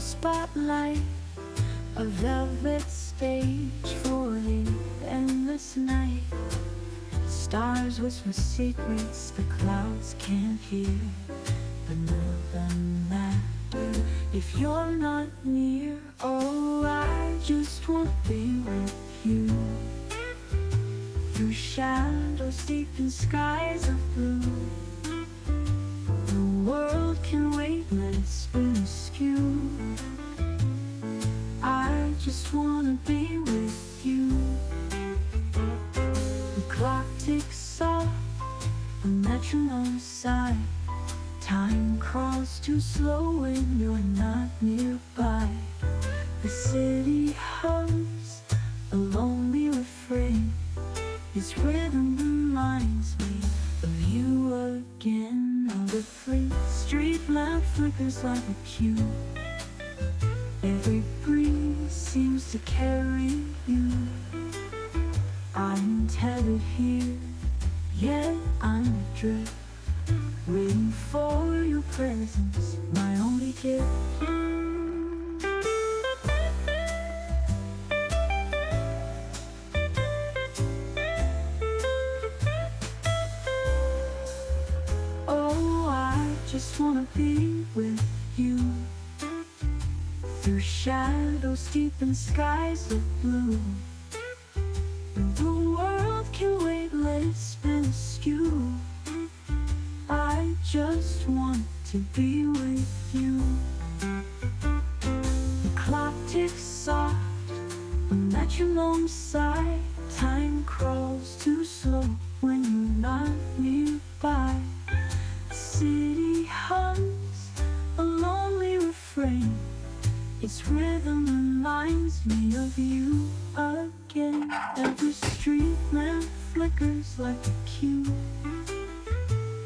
spotlight, a velvet stage for the endless night. Stars whisper secrets the clouds can't hear, but nothing matters if you're not near. Oh, I just wanna be with you, through shadows deep in skies of blue. The world can wait, let it spin askew. I just wanna be with you. The clock ticks soft, a metronome sigh. Time crawls too slow when you're not nearby. The city hums a lonely refrain. Its rhythm reminds me of you again. On the free street lamp flickers like a cue. Every breeze seems to carry you. I'm tethered here, yet I'm adrift, waiting for your presence, my only gift. Oh, I just wanna be with you, through shadows deep in skies of blue. The world can wait, let it spin askew. I just want to be with you. The clock ticks soft, a metronome sigh. Time crawls too slow when you're not nearby. The city hums a lonely refrain. Its rhythm reminds me of you again. Every street lamp flickers like a cue.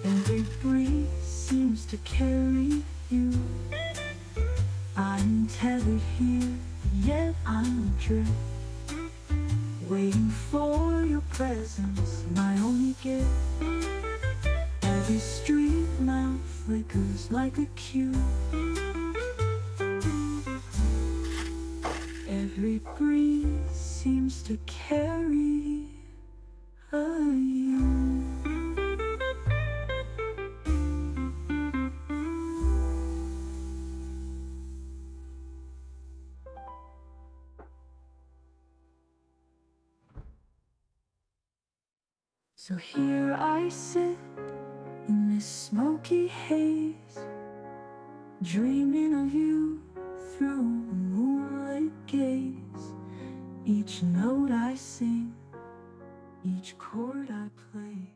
Every breeze seems to carry you. I'm tethered here, yet I'm adrift, waiting for your presence, my only gift. Every street lamp flickers like a cue. Every breeze seems to carry you. So here I sit in this smoky haze, dreaming of you through a moonlit gaze. Each note I sing, each chord I play,